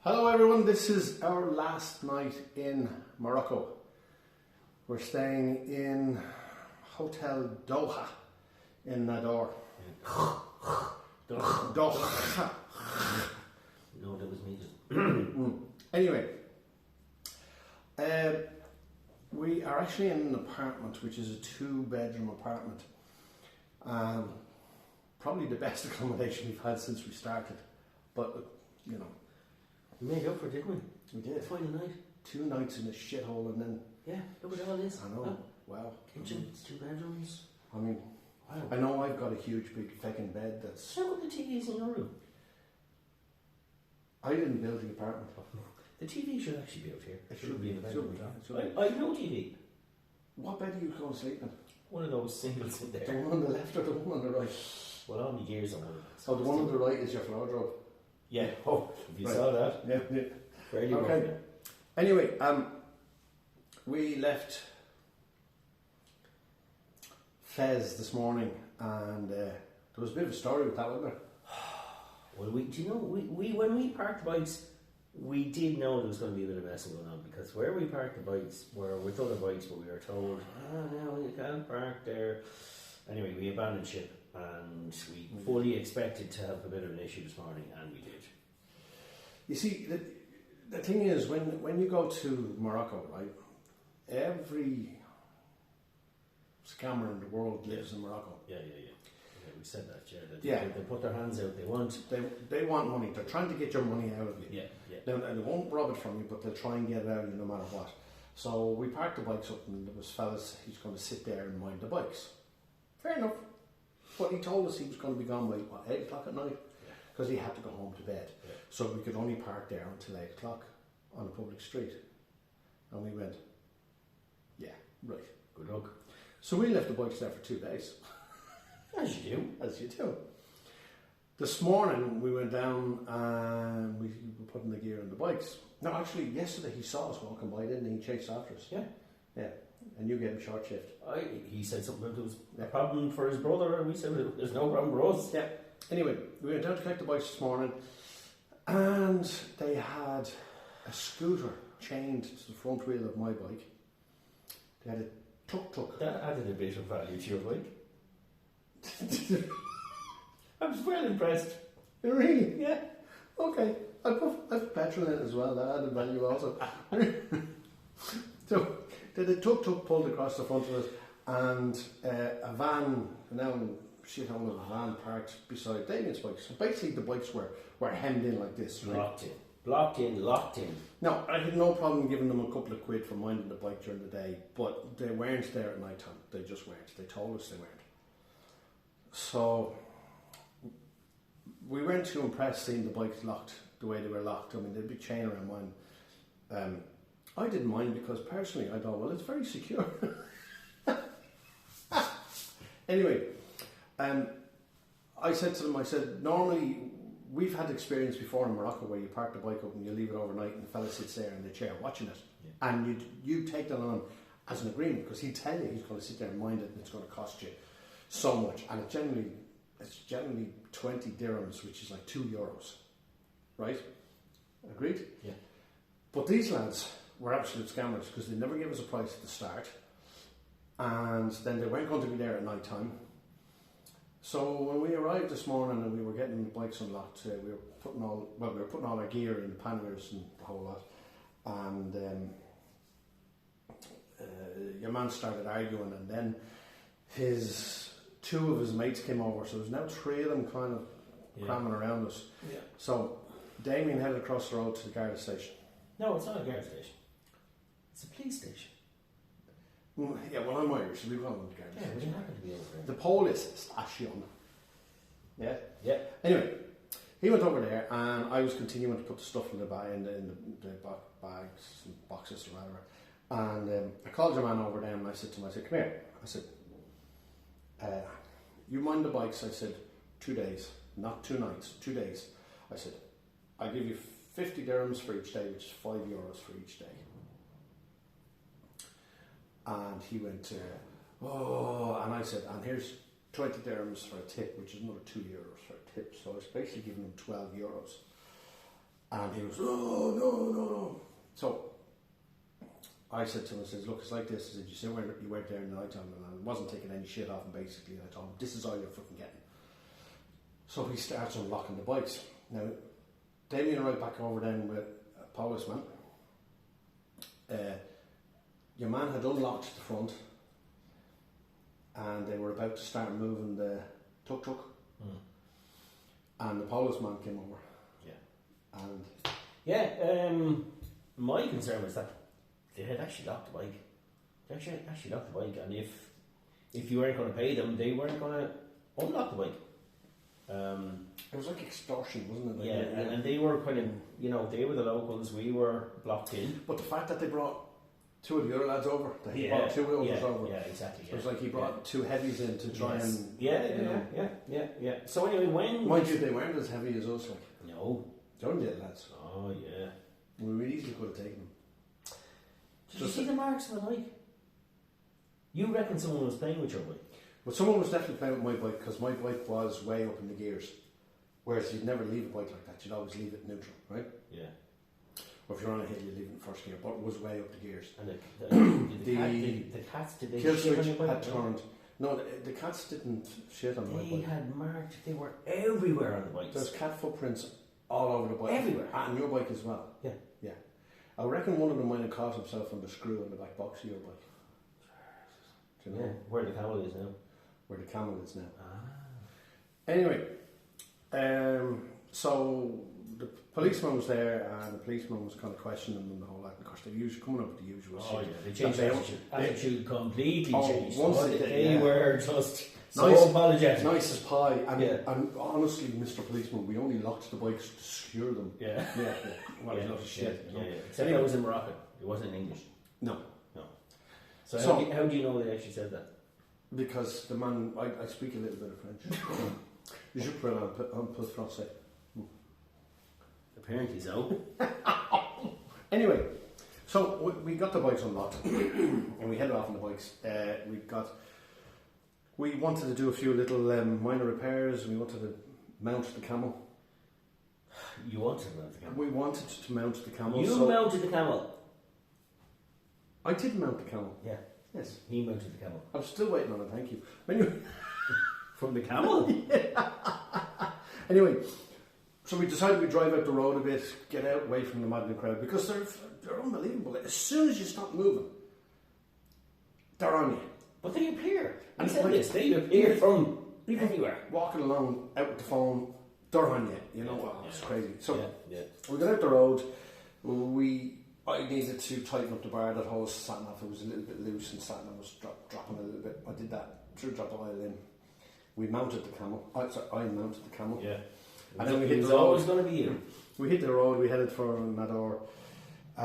Hello everyone, this is our last night in Morocco. We're staying in Hotel Doha in Nador. Doha. No, that was me. Anyway, we are actually in an apartment which is a 2-bedroom apartment. Probably the best accommodation we've had since we started. But, you know. We made up for it, didn't we? We did. Final night. 2 nights in a shithole and then... Yeah, look at all this. I know. Wow. Kitchen, 2 bedrooms. I mean, Wow. I know I've got a huge big fucking bed that's... How about the TVs in your room? I didn't build the apartment. The TV should actually be out here. It should be in the bedroom. I I have no TV. What bed are you going to sleep in? One of those singles in The there. one on the left or the one on the right? Well, all my gears on one. Oh, the one on the right is your floor drop. Yeah. Oh, if you Right. saw that. Yeah. Fairly Okay. rough. Anyway, we left Fez this morning and there was a bit of a story with that, wasn't there? Well, do you know, we when we parked the bikes, we did know there was going to be a bit of messing going on, because where we parked the bikes were with other bikes, but we were told, no, you can't park there. Anyway, we abandoned ship and we fully expected to have a bit of an issue this morning, and we did. You see, the thing is, when you go to Morocco, right, every scammer in the world lives in Morocco. Yeah, we said that, Yeah. They put their hands out, They want money. They're trying to get your money out of you. Yeah. Now, they won't rob it from you, but they'll try and get it out of you no matter what. So we parked the bikes up, and there was fellas, he's going to sit there and mind the bikes. Fair enough. But he told us he was going to be gone by, 8 o'clock at night? Because he had to go home to bed. Yeah. So we could only park there until 8 o'clock on a public street. And we went, yeah, right. Good luck. So we left the bikes there for 2 days. As you do. As you do. This morning we went down and we were putting the gear in the bikes. No, actually yesterday he saw us walking by, didn't he? He chased after us. Yeah. And you gave him short shift. He said something about there was a problem for his brother, and we said there's no problem for us. Yeah. Anyway, we went down to collect the bikes this morning and they had a scooter chained to the front wheel of my bike. They had a tuk-tuk. That added a bit of value to your bike. I was well impressed. Really? Yeah. Okay. I put petrol in it as well. That added value also. So the tuk-tuk pulled across the front of us, and a van, now shithole of a van parked beside Damien's bikes. So basically the bikes were hemmed in like this. Right? Locked in. Now, I had no problem giving them a couple of quid for minding the bike during the day, but they weren't there at night time. They just weren't. They told us they weren't. So we weren't too impressed seeing the bikes locked the way they were locked. I mean, there'd be chain around mine. I didn't mind because personally I thought, well, it's very secure. Anyway, I said to them, normally we've had experience before in Morocco where you park the bike up and you leave it overnight and the fella sits there in the chair watching it. Yeah. And you take that on as an agreement, because he'd tell you he's going to sit there and mind it and it's going to cost you so much. And it's generally 20 dirhams, which is like €2. Right? Agreed? Yeah. But these lads were absolute scammers because they never gave us a price at the start, and then they weren't going to be there at night time. So when we arrived this morning and we were getting the bikes unlocked, we were putting all our gear in the panniers and the whole lot, and your man started arguing, and then two of his mates came over, so there's now 3 of them kind of cramming around us. Yeah. So Damien headed across the road to the Garda station. No, it's not a guard station. It's a police station. Yeah, well, I'm Irish, so we call them the Garda Yeah, we station. happen to be over there. The police station. Yeah? Yeah. Anyway, he went over there and I was continuing to put the stuff in the bags and boxes or whatever. And I called your man over there and I said to him, come here. I said, you mind the bikes? I said, 2 days, not 2 nights, 2 days. I said, I'll give you 50 dirhams for each day, which is €5 for each day. And he went, and I said, and here's 20 dirhams for a tip, which is another €2 for a tip. So I was basically giving him €12. And he was, oh, no. So I said to him, I said, look, it's like this. I said, you see where you went there in the night time, and I wasn't taking any shit off him, basically. And I told him, this is all you're fucking getting. So he starts unlocking the bikes. Now, Damien right back over then with a Polish man. Your man had unlocked the front, and they were about to start moving the tuk-tuk. And the Polish man came over. Yeah. And my concern was that they had actually locked the bike. They actually locked the bike, and if you weren't going to pay them, they weren't going to unlock the bike. It was like extortion, wasn't it? Like, and they were kind of, they were the locals, we were blocked in. But the fact that they brought two of the other lads over, that he brought two others over. Yeah, exactly. So it was like he brought two heavies in to try and... Yeah. So anyway, when... Mind you, they weren't as heavy as us, like. No. Don't they, lads? Oh, yeah. We easily could have taken them. Did you see the marks on the bike? You reckon someone was playing with your bike? Well, someone was definitely playing with my bike, because my bike was way up in the gears. Whereas you'd never leave a bike like that, you'd always leave it neutral, right? Yeah. Or if you're on a hill, you leave it in first gear, but it was way up the gears. And the cats, did they kill shit on switch your bike? had turned. No, the cats didn't shit on my bike. They had marked, they were everywhere on the bikes. There's cat footprints all over the bike. Everywhere. And your bike as well. Yeah. I reckon one of them might have caught himself on the screw in the back box of your bike. Do you know? Yeah. Where the camel is now. Where the camel is now. Anyway, so the policeman was there, and the policeman was kind of questioning them and the whole lot. Of course, they're usually coming up with the usual shit. Oh yeah, they changed their attitude completely changed. Once They were just nice, so apologetic. Nice as pie. And honestly, Mr. Policeman, we only locked the bikes to secure them. Yeah. Well, a lot of shit. Yeah. Except that was in Moroccan. It wasn't in English. No. So how do you know they actually said that? Because the man, I speak a little bit of French. Je parle un peu français. Apparently so. Anyway, so we got the bikes unlocked and we headed off on the bikes. We wanted to do a few little minor repairs. We wanted to mount the camel. You wanted to mount the camel? We wanted to mount the camel. You mounted the camel? I did mount the camel. Yeah. Yes. He mounted the camel. I'm still waiting on it, thank you. Anyway. From the camel? Yeah. Anyway, so we decided we'd drive out the road a bit, get out away from the maddening crowd, because they're unbelievable. As soon as you stop moving, they're on you. But they appear. And said like, this, they appear from everywhere. Walking along out with the phone, they're on you. You know, it's crazy. So we got out the road. I needed to tighten up the bar that holds sat-nav. It was a little bit loose and sat-nav was dropping a little bit. I did that. Dropped the oil in. We mounted the camel. I mounted the camel. Yeah. And then we hit the road. It was always going to be you. We hit the road. We headed for Nador. We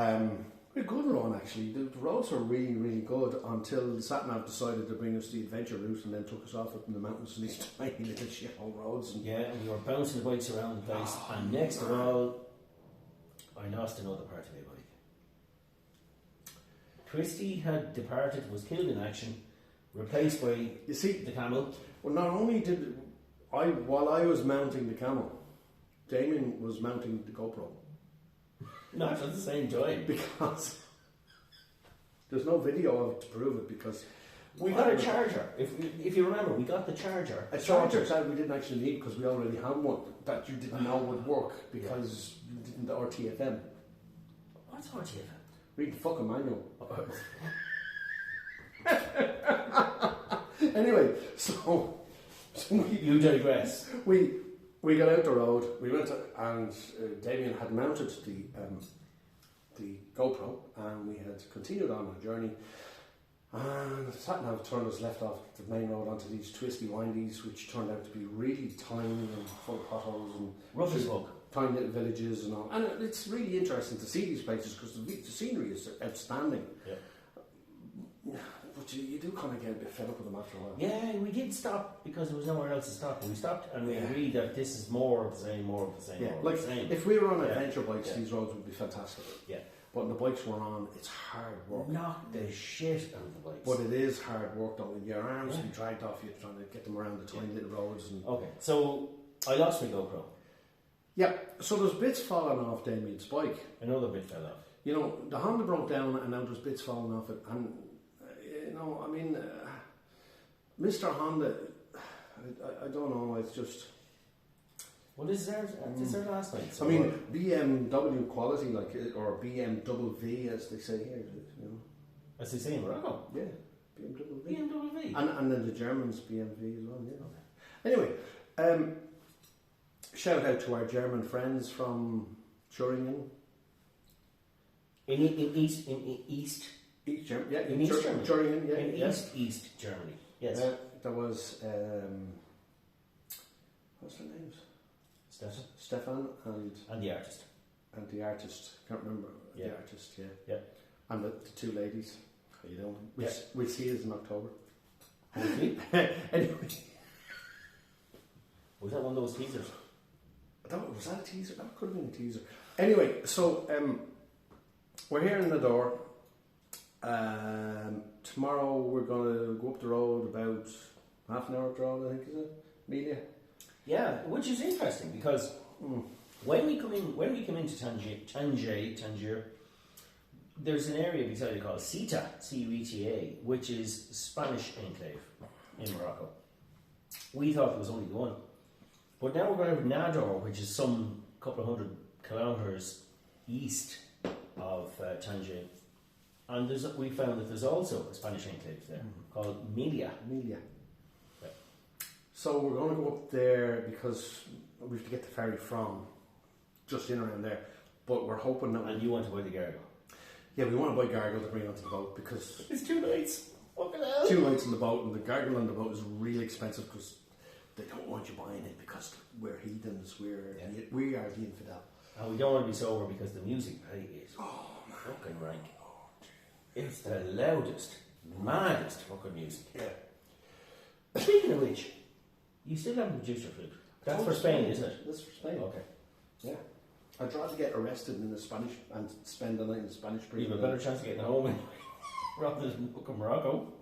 had a good run actually. The roads were really, really good until the sat-nav decided to bring us the adventure route and then took us off up in the mountains and these tiny little shithole roads. And we were bouncing the bikes around the place. And next of all, I lost another part of my bike. Christy had departed, was killed in action, replaced by the camel. Well, not only did while I was mounting the camel, Damien was mounting the GoPro. Not at the same time. Because there's no video of it to prove it, because we got a charger. If you remember, we got the charger. A charger that we didn't actually need because we already had one that you didn't know would work because you didn't RTFM. What's RTFM? Read the fucking manual. Anyway, so you digress. We got out the road. We went and Damien had mounted the GoPro, and we had continued on our journey. And the sat-nav turned us left off the main road onto these twisty windies, which turned out to be really tiny and full of potholes and rough as fuck. Tiny little villages and all. And it's really interesting to see these places because the scenery is outstanding. Yeah. But you do kind of get a bit fed up with them after a while. Yeah, we did stop because there was nowhere else to stop. We stopped and we agreed that this is more of the same, more of the same, more of the same. If we were on adventure bikes, these roads would be fantastic. Yeah. But the bikes we're on, it's hard work. Knock the shit out of the bikes. But it is hard work though. Your arms will be dragged off you trying to get them around the tiny little roads. And okay, so I lost my GoPro. Yeah, so there's bits falling off Damien's bike. Another bit fell off. You know, the Honda broke down and now there's bits falling off it. And, Mr. Honda, I don't know, it's just... Well, this is our last night. So BMW quality, or BMW as they say here, you know. As they say in Morocco? Yeah, BMW. BMW. And then the Germans, BMW as well, yeah. Okay. Anyway, shout out to our German friends from Thuringen. In East Germany, yeah. In East Germany. Thuringen, yeah. In East Germany, yes. There was, what's their names? Stefan and the artist. And the artist, can't remember the artist, yeah. Yeah. And the two ladies, how you doing? We'll see you in October. Hopefully. Anyway. Was that one of those teasers? Was that a teaser? That could have been a teaser. Anyway, so we're here in the door. Tomorrow we're going to go up the road about half an hour drive, I think, is it? Amelia? Yeah, which is interesting because when we come into Tangier, there's an area beside it called Ceuta, C-U-E-T-A, which is Spanish enclave in Morocco. We thought there was only the one, but now we're going to Nador, which is some couple of 100 kilometres east of Tangier, and we found that there's also a Spanish enclave there called Melia. So we're going to go up there because we have to get the ferry from just in around there. But we're hoping that... And you want to buy the gargle? Yeah, we want to buy gargle to bring onto the boat because... It's 2 nights. Fucking hell. 2 nights on the boat, and the gargle on the boat is really expensive because they don't want you buying it because we're heathens, we are the infidel. And we don't want to be sober because the music is fucking rank. It's the loudest, maddest fucking music. Yeah. Speaking of which... You still haven't produced your food. That's for Spain, isn't it? That's for Spain. Okay. Yeah. I'd rather get arrested in the Spanish and spend the night in the Spanish prison. You have a better chance of getting home rather than fucking Morocco.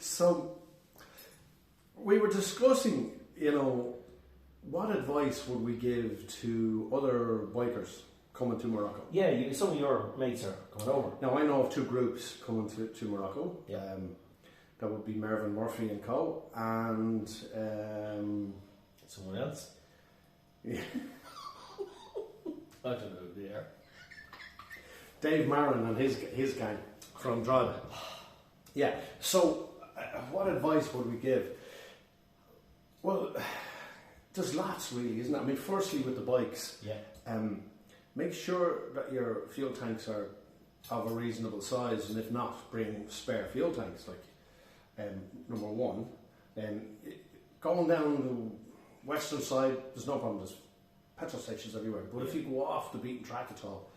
So, we were discussing, what advice would we give to other bikers coming to Morocco? Yeah, some of your mates are coming over. Now, I know of 2 groups coming to Morocco. Yeah. That would be Mervyn Murphy and co. And someone else. Yeah. I don't know who they are. Dave Marin and his gang from Drogheda. Yeah. So, what advice would we give? Well, there's lots really, isn't it? I mean, firstly with the bikes. Yeah. Make sure that your fuel tanks are of a reasonable size, and if not, bring spare fuel tanks. Number one, then going down the western side, there's no problem. There's petrol stations everywhere. But if you go off the beaten track at all,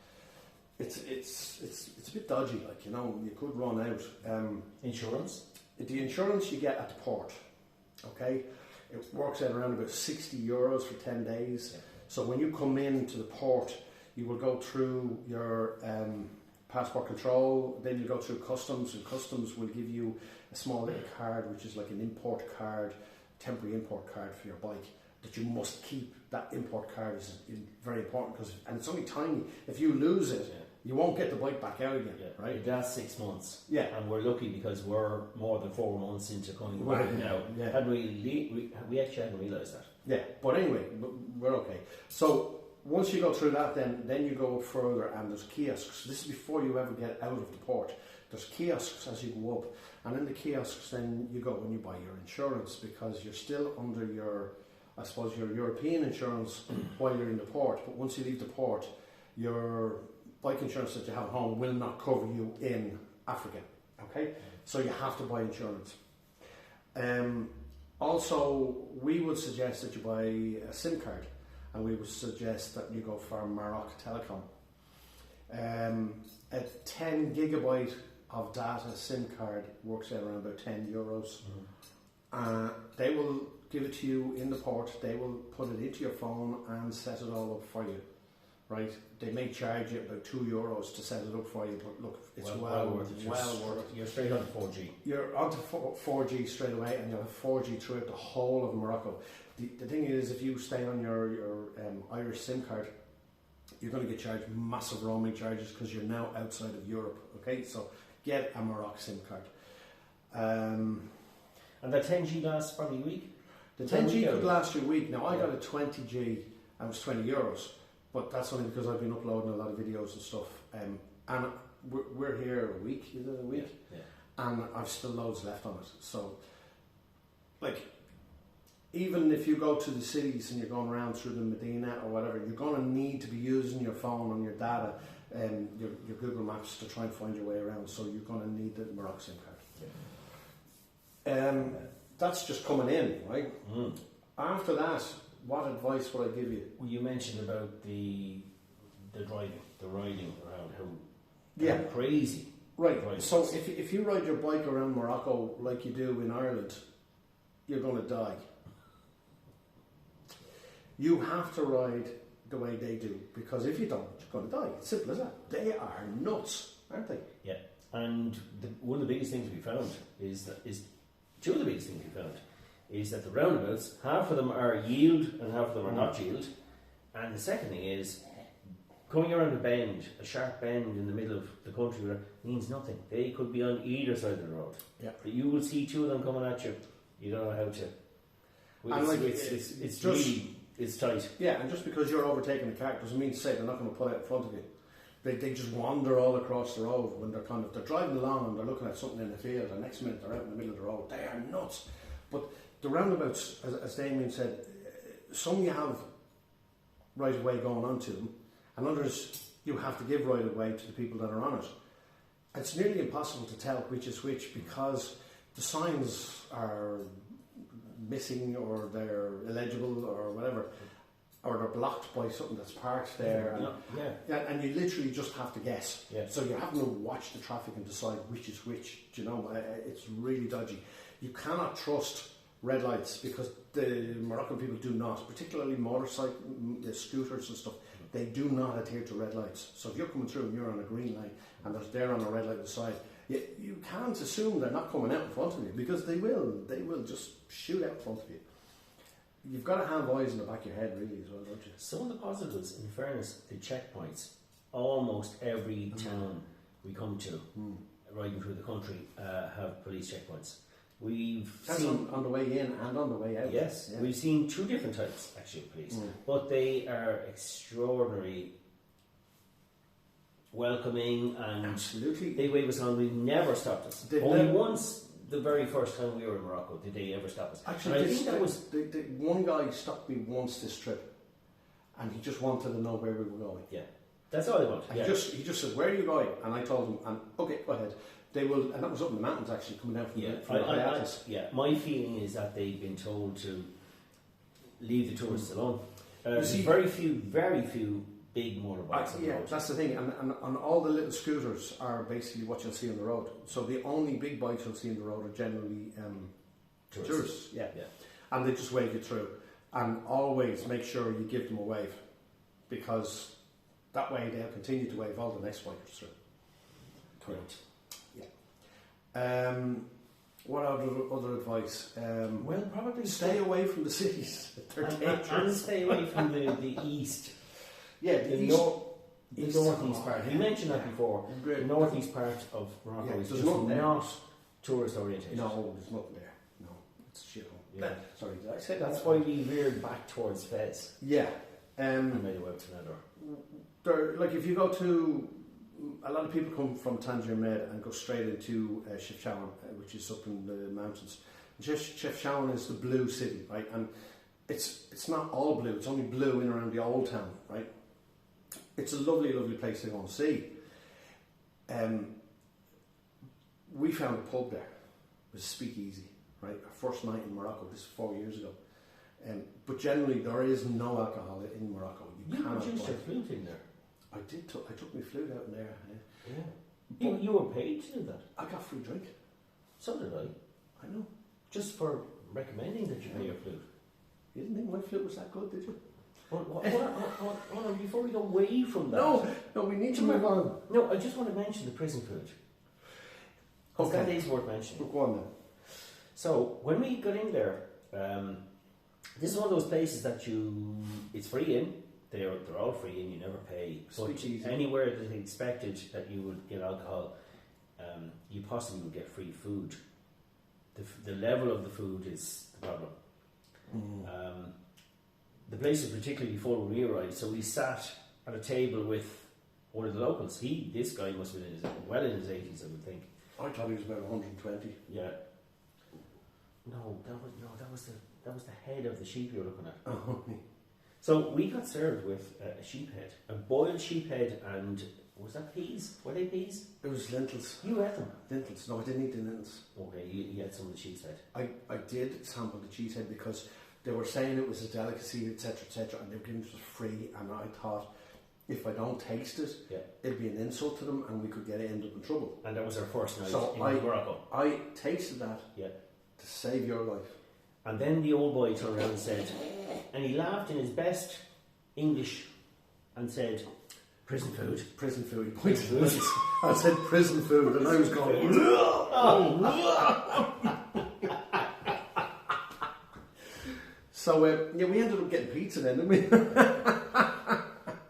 it's a bit dodgy. You could run out. Insurance. The insurance you get at the port, okay, it works out around about €60 for 10 days. Yeah. So when you come into the port, you will go through your passport control, then you go through customs, and customs will give you a small little card, which is like an import card, temporary import card for your bike, that you must keep. That import card is very important and it's only tiny. If you lose it, you won't get the bike back out again, right? It lasts 6 months. Yeah. And we're lucky because we're more than 4 months into coming back now. Yeah. We actually hadn't realised that. Yeah, but anyway, we're okay. So once you go through that, then you go up further, and there's kiosks. This is before you ever get out of the port. There's kiosks as you go up, and in the kiosks then you go when you buy your insurance, because you're still under your European insurance while you're in the port. But once you leave the port, your bike insurance that you have at home will not cover you in Africa. Okay, so you have to buy insurance. Also, we would suggest that you buy a SIM card, and we would suggest that you go for Maroc Telecom. A 10 gigabyte of data SIM card works out around about €10. They will give it to you in the port. They will put it into your phone and set it all up for you. Right? They may charge you about €2 to set it up for you, but look, it's well worth it. You're straight on to 4G. You're onto 4G straight away, and you'll have 4G throughout the whole of Morocco. The thing is, if you stay on your Irish SIM card, you're going to get charged massive roaming charges because you're now outside of Europe. Okay, so get a Morocco SIM card. And the 10G lasts probably a week? The 10G could last you a week. Now, I got a 20G and it was €20, but that's only because I've been uploading a lot of videos and stuff. And we're here a week, is it a week? Yeah. And I've still loads left on it. So, like, even if you go to the cities and you're going around through the Medina or whatever, you're going to need to be using your phone and your data and your Google Maps to try and find your way around. So you're going to need the Morocco SIM card. Yeah. That's just coming in, right? Mm. After that, what advice would I give you? Well, you mentioned about the driving, the riding around, how crazy. Right. So if you ride your bike around Morocco like you do in Ireland, you're going to die. You have to ride the way they do, because if you don't, you're going to die. It's simple as that. They are nuts, aren't they? Yeah. And one of the biggest things we found two of the biggest things we found is that the roundabouts, half of them are yield and half of them are not yield. And the second thing is, coming around a bend, a sharp bend in the middle of the country, means nothing. They could be on either side of the road. Yeah. But you will see two of them coming at you. You don't know how to. It's tight. Yeah, and just because you're overtaking a car doesn't mean to say they're not going to pull out in front of you. They just wander all across the road when they're driving along and they're looking at something in the field, and next minute they're out in the middle of the road. They are nuts. But the roundabouts, as Damien said, some you have right of way going onto them, and others you have to give right of way to the people that are on it. It's nearly impossible to tell which is which because the signs are missing or they're illegible or whatever, or they're blocked by something that's parked there, and you literally just have to guess. Yeah. So you're having to watch the traffic and decide which is which. Do you know, it's really dodgy. You cannot trust red lights because the Moroccan people do not, particularly motorcycle, scooters and stuff. They do not adhere to red lights. So if you're coming through and you're on a green light and they're on a red light on the side, you can't assume they're not coming out in front of you, because they will just shoot out in front of you. You've got to have eyes in the back of your head, really, as well, don't you? Some of the positives, in fairness, the checkpoints. Almost every town we come to, riding through the country, have police checkpoints. We've seen on the way in and on the way out. Yes, yeah. We've seen two different types actually of police, but they are extraordinary, welcoming, and absolutely they wave us on. They never stopped us. Only once. The very first time we were in Morocco, did they ever stop us? Actually, I think that was the one guy stopped me once this trip, and he just wanted to know where we were going. Yeah, that's all he wanted. He just said, "Where are you going?" And I told him, "And okay, go ahead." They will, and that was up in the mountains actually, coming down from the my feeling is that they've been told to leave the tourists alone. There's very few big motorbikes on the road. That's the thing, and all the little scooters are basically what you'll see on the road. So the only big bikes you'll see on the road are generally tourists. Yeah, and they just wave you through. And always make sure you give them a wave, because that way they'll continue to wave all the next bikers through. Correct. Yeah. What other advice? Well, probably stay away from the cities. They're dangerous. And stay away from the east. Yeah, the northeast part. You mentioned that before. The northeast part of Morocco is just not tourist oriented. No, there's nothing there. No, it's a shithole. Yeah. Sorry, did I say that? That's why we veered back towards Fez. Yeah. And made a way to Nador. Like if you go to, a lot of people come from Tangier Med and go straight into Chefchaouen, which is up in the mountains. Chefchaouen is the blue city, right? And it's not all blue. It's only blue in around the old town, right? It's a lovely, lovely place to go and see. We found a pub there. It was a speakeasy, right? Our first night in Morocco. This is 4 years ago. But generally, there is no alcohol in Morocco. You produced your flute in there. I did. I took my flute out in there. Yeah. You were paid to do that. I got free drink. So did I. I know. Just for recommending that you pay your flute. You didn't think my flute was that good, did you? What, before we go away from that. No, we need to move on. No, I just want to mention the prison food. Because that is worth mentioning. Go on then. So, when we got in there, This is one of those places that it's free in. They're all free in. You never pay. But anywhere that they expected that you would get alcohol, you possibly would get free food. The level of the food is the problem. The place was particularly full when we arrived, so we sat at a table with one of the locals. This guy must have been well in his 80s, I would think. I thought he was about 120. Yeah. No, that was the head of the sheep you were looking at. Oh. So we got served with a sheep head, a boiled sheep head, and was that peas? Were they peas? It was lentils. You ate them? Lentils. No, I didn't eat the lentils. Okay, you had some of the cheese head. I did sample the cheese head because they were saying it was a delicacy, etc., and they were giving it for free, and I thought, if I don't taste it, it'd be an insult to them and we could end up in trouble. And that was our first night in Morocco. I tasted that to save your life. And then the old boy turned around and said, and he laughed in his best English and said, prison food. Prison food. He pointed at us. I said prison food and I was going, So we ended up getting pizza then, didn't we?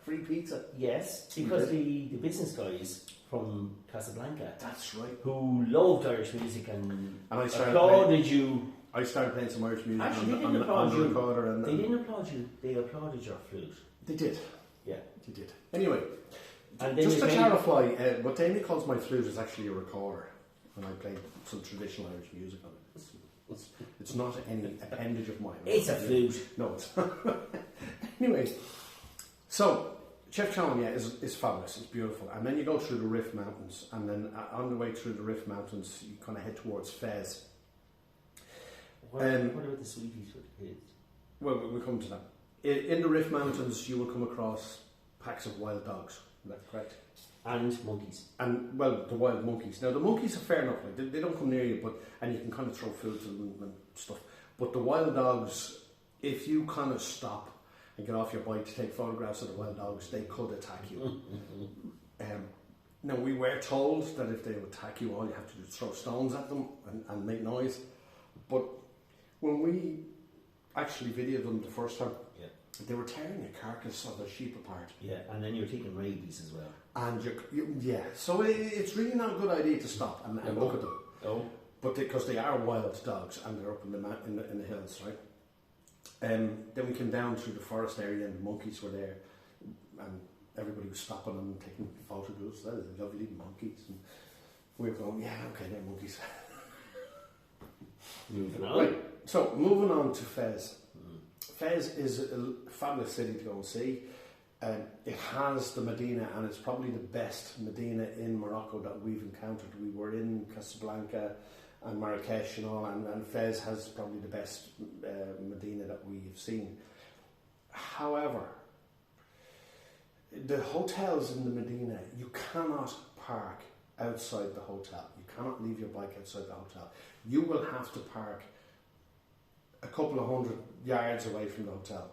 Free pizza. Yes, because the business guys from Casablanca. That's right. Who loved Irish music and I applauded you. I started playing some Irish music Actually, on the recorder. And, they didn't applaud you, they applauded your flute. They did. Yeah. They did. Anyway, and just to clarify, what Damien calls my flute is actually a recorder. And I played some traditional Irish music on it. It's not any appendage of mine. It's a flute. No, it's not. Anyway, so Chef Challenge is fabulous. It's beautiful. And then you go through the Rift Mountains, and then on the way through the Rift Mountains, you kind of head towards Fez. What about the sweeties with the kids? Well, we'll come to that. In the Rift Mountains, you will come across packs of wild dogs. Is that correct? And monkeys. And, well, the wild monkeys. Now, the monkeys are fair enough. Like, they don't come near you, and you can kind of throw food to them and stuff. But the wild dogs, if you kind of stop and get off your bike to take photographs of the wild dogs, they could attack you. Now, we were told that if they would attack you, all you have to do is throw stones at them and make noise. But when we actually videoed them the first time, they were tearing a carcass of a sheep apart. Yeah, and then you're taking rabies as well. And so it's really not a good idea to stop and look at them. Oh. But because they are wild dogs and they're up in the hills, right? Then we came down through the forest area and the monkeys were there, and everybody was stopping and taking photographs. They're lovely monkeys, and we were going, yeah, okay, they're monkeys. Moving on. Right. So moving on to Fez. Fez is a fabulous city to go and see. It has the Medina, and it's probably the best Medina in Morocco that we've encountered. We were in Casablanca and Marrakesh and all, and Fez has probably the best Medina that we've seen. However, the hotels in the Medina, you cannot park outside the hotel. You cannot leave your bike outside the hotel. You will have to park a couple of 100 yards away from the hotel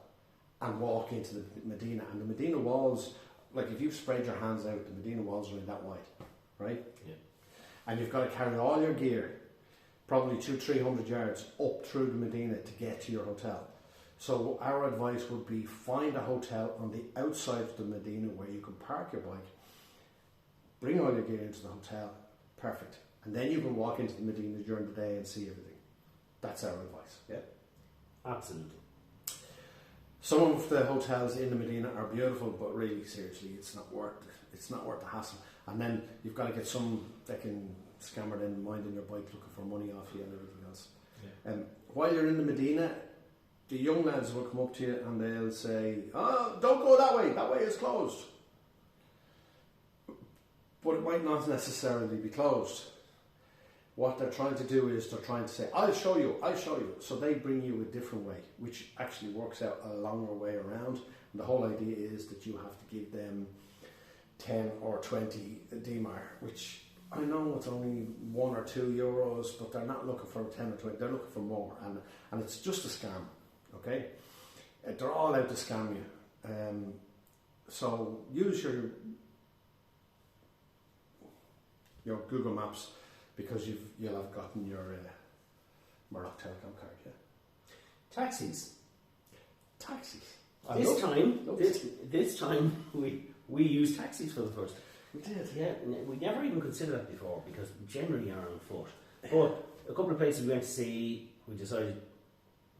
and walk into the Medina. And the Medina walls, like if you've spread your hands out, the Medina walls are only that wide, right? Yeah. And you've got to carry all your gear, probably 200-300 yards up through the Medina to get to your hotel. So our advice would be find a hotel on the outside of the Medina where you can park your bike, bring all your gear into the hotel, perfect. And then you can walk into the Medina during the day and see everything. That's our advice, yeah? Absolutely. Some of the hotels in the Medina are beautiful, but really, seriously, it's not worth the hassle. And then you've got to get some fucking scammer in minding your bike looking for money off you and everything else. Yeah. While you're in the Medina, the young lads will come up to you and they'll say, "Oh, don't go that way is closed." But it might not necessarily be closed. What they're trying to do is they're trying to say, I'll show you. So they bring you a different way, which actually works out a longer way around. And the whole idea is that you have to give them 10 or 20 dinar, which I know it's only 1 or 2 euros, but they're not looking for 10 or 20, they're looking for more. And it's just a scam, okay? They're all out to scam you. So use your Google Maps, because you'll have gotten your Morocco Telecom card, yeah. Taxis. taxis. This time we used taxis for the first time. We did. Yeah, we never even considered that before because we generally are on foot. But a couple of places we went to see, we decided,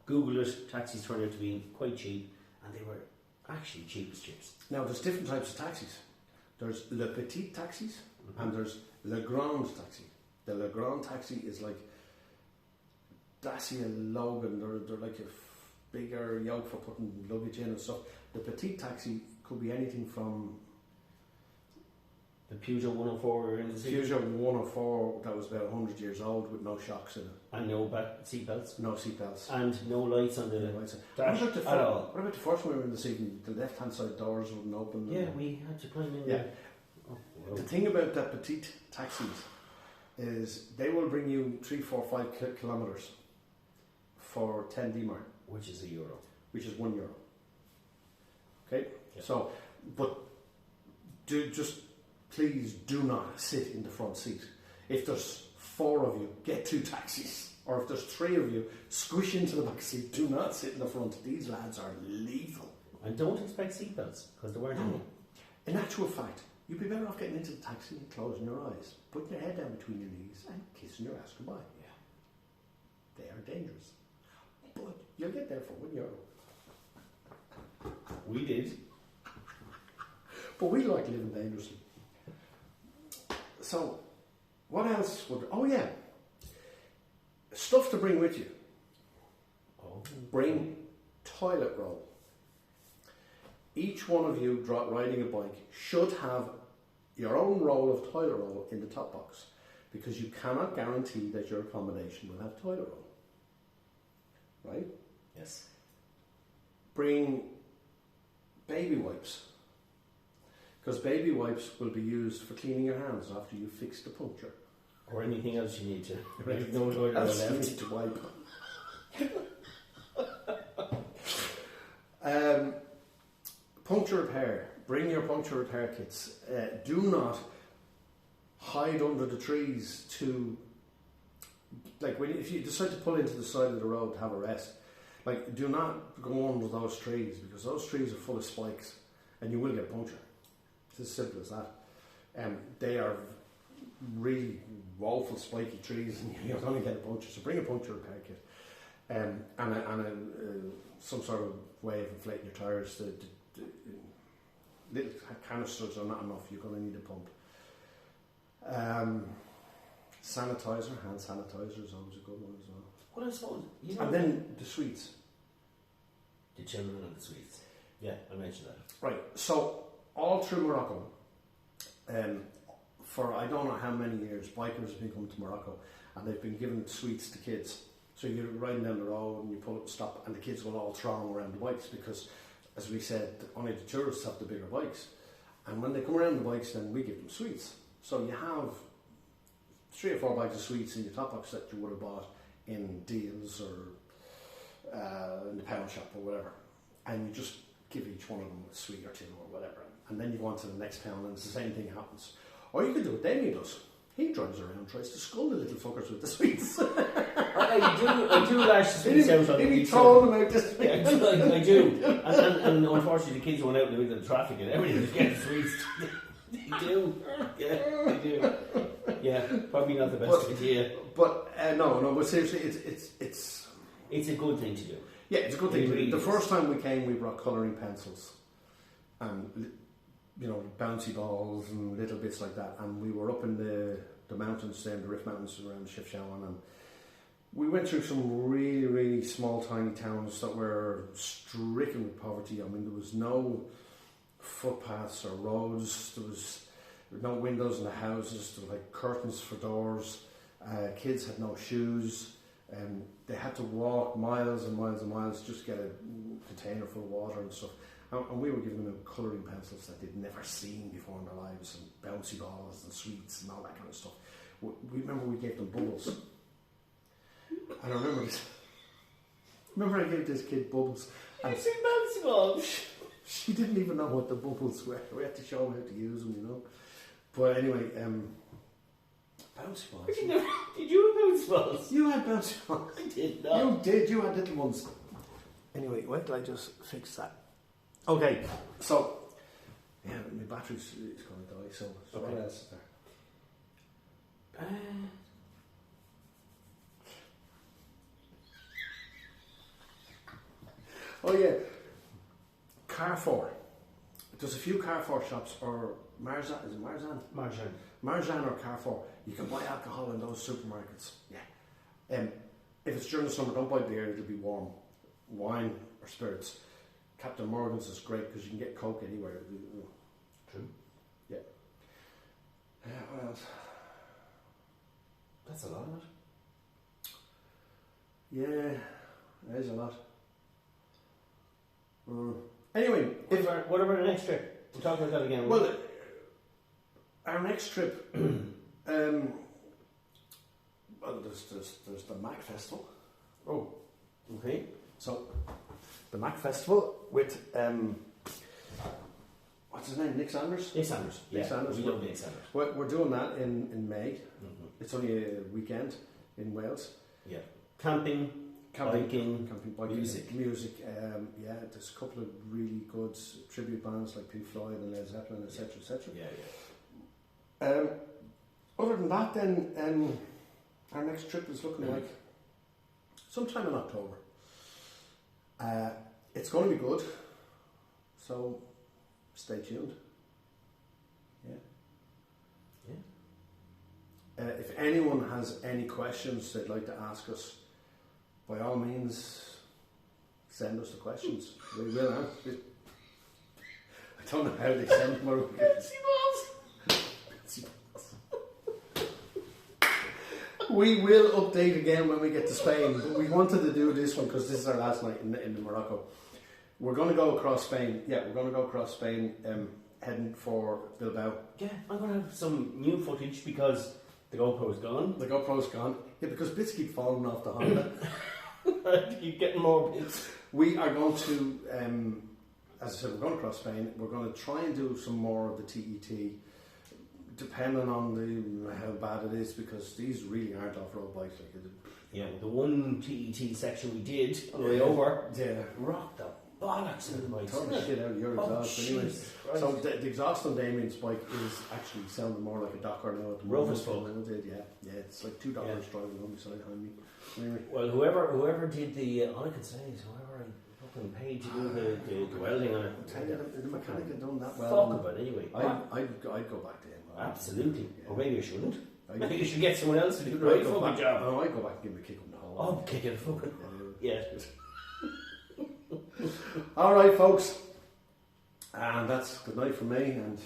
Google it, taxis turned out to be quite cheap, and they were actually cheap as chips. Now, there's different types of taxis. There's Le Petit taxis, and there's Le Grand taxi. The Le Grand taxi is like Dacia Logan, they're like a bigger yoke for putting luggage in and stuff. The Petit taxi could be anything from the Peugeot 104 we were in the Peugeot 104 that was about 100 years old with no shocks in it. And no seatbelts. No seatbelts. And no lights on the dash at all. What about the first one we were in this evening? The left-hand side doors wouldn't open. Yeah, we had to climb in. Yeah. Oh, wow. The thing about the Petite taxis is they will bring you 3, 4, 5 kilometres for 10 D-mark. Which is €1. Which is €1. Okay? Yeah. So, but please do not sit in the front seat. If there's 4 of you, get 2 taxis. Or if there's 3 of you, squish into the back seat. Do not sit in the front. These lads are lethal. And don't expect seatbelts, because there weren't any. In actual fact, you'd be better off getting into the taxi and closing your eyes, putting your head down between your knees and kissing your ass goodbye. Yeah. They are dangerous. But you'll get there for €1. We did. But we like living dangerously. So, what else would... Oh, yeah. Stuff to bring with you. Oh. Bring toilet roll. Each one of you riding a bike should have your own roll of toilet roll in the top box, because you cannot guarantee that your accommodation will have toilet roll. Right? Yes. Bring baby wipes, because baby wipes will be used for cleaning your hands after you fix the puncture. Or anything else you need to. Right. No toilet roll You left. need to wipe. Puncture repair. Bring your puncture repair kits. Do not hide under the trees to, like, if you decide to pull into the side of the road to have a rest, like, do not go under those trees, because those trees are full of spikes and you will get puncture. It's as simple as that. They are really woeful spiky trees and you're going to get a puncture. So bring a puncture repair kit and some sort of way of inflating your tyres. Little canisters are not enough. You're going to need a pump. Sanitizer, hand sanitizer is always a good one as well. Well, I suppose. And then the sweets. The children and the sweets. Yeah, I mentioned that. Right. So all through Morocco, for I don't know how many years, bikers have been coming to Morocco and they've been giving sweets to kids. So you're riding down the road and you pull up, stop, and the kids will all throng around the bikes, because, as we said, only the tourists have the bigger bikes. And when they come around the bikes, then we give them sweets. So you have 3 or 4 bags of sweets in your top box that you would have bought in Deals or in the pound shop or whatever. And you just give each one of them a sweet or 2 or whatever. And then you go on to the next town and it's the same thing happens. Or you could do what Damien does. He drives around, tries to scold the little fuckers with the sweets. I do lash the sweets out on the Maybe throw them out this way. Yeah, I do. And unfortunately, the kids went out in the middle of the traffic and everything was getting sweets. They do. Yeah, they do. Yeah, probably not the best idea. But no. But seriously, it's a good thing to do. Yeah, it's a good thing. Really the first time we came, we brought colouring pencils and bouncy balls and little bits like that. And we were up in the mountains there, the Rift Mountains around Chefchaouen, and we went through some really, really small, tiny towns that were stricken with poverty. I mean, there was no footpaths or roads. There was no windows in the houses. There were like curtains for doors. Kids had no shoes. They had to walk miles and miles and miles just to get a container full of water and stuff. And we were giving them colouring pencils that they'd never seen before in their lives, and bouncy balls and sweets and all that kind of stuff. We remember we gave them bubbles. And I remember I gave this kid bubbles. You've seen bouncy balls? She didn't even know what the bubbles were. We had to show her how to use them, But anyway, bouncy balls. Did you have bouncy balls? You had bouncy balls. I did not. You did. You had little ones. Anyway, wait till I just fix that. Okay, so yeah, my battery's going to die. So Okay. what else is there? Oh yeah, Carrefour. There's a few Carrefour shops, or Marzan. Is it Marzan? Marjan. Marzan or Carrefour. You can buy alcohol in those supermarkets. Yeah. If it's during the summer, don't buy beer. It'll be warm. Wine or spirits. Captain Morgan's is great because you can get Coke anywhere. True. Yeah. What else? That's a lot of it. Yeah, there's a lot. Anyway, What about the next trip? We'll talk about that again. well, our next trip, well, there's the Mac Festival. Oh, okay. So, the Mac Festival with what's his name? Nick Sanders. Nick Sanders. Nick Yeah, Sanders. we love Nick Sanders. We're doing that in May. Mm-hmm. It's only a weekend in Wales. Yeah. Camping, biking, music. Yeah, there's a couple of really good tribute bands like Pink Floyd and Led Zeppelin, etc., etc. Yeah. Other than that, then our next trip is looking like sometime in October. It's going to be good, so stay tuned. Yeah. If anyone has any questions they'd like to ask us, by all means, send us the questions. We will answer. I don't know how they send them. Bouncy Balls. We will update again when we get to Spain. But we wanted to do this one because this is our last night in Morocco. We're going to go across Spain. Yeah, we're going to go across Spain, heading for Bilbao. Yeah, I'm going to have some new footage because the GoPro's gone. The GoPro's gone. Yeah, because bits keep falling off the Honda. I keep getting more bits. We are going to, as I said, we're going across Spain. We're going to try and do some more of the TET, depending on how bad it is, because these really aren't off-road bikes. Yeah, the one TET section we did on the way over, Yeah. rocked the bollocks in the bike. Turn the shit out of your exhaust. Anyway. Jesus Christ. So the exhaust on Damien's bike is actually sounding more like a Docker now at the Rough moment. as fuck. Yeah, it's like two Dockers driving on the side behind me. Anyway. Well, whoever did the, all I can say is whoever I fucking paid to do the welding on it. I'll tell you, the mechanic had done that Fuck well. about it anyway. I'd go back to him. Absolutely. Yeah. Or maybe you shouldn't. I'd Maybe you should get someone else to do the right go fucking back. job. No, I'd go back and give him a kick up the hole. Oh, kick it fucking. Yeah. All right, folks. And that's good night from me, and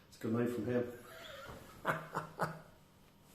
it's good night from him.